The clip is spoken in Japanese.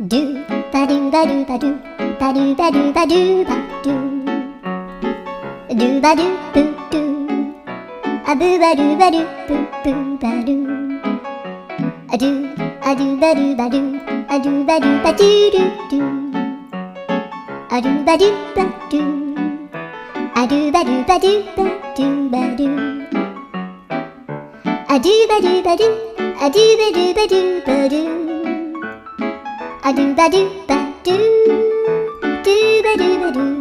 ドゥバドゥバドゥバドゥバドゥバドゥバドゥバドゥドゥバドゥブドゥアブバドゥバドゥブブバドゥアドゥアドゥバドゥバドゥアドゥバドゥバドゥドゥドゥアドゥバドゥバドゥアドゥバドゥバドゥバドゥバドゥアドゥバドゥバドゥアドゥバドゥバドゥバドゥアドゥバドゥバドゥドゥバドゥバドゥ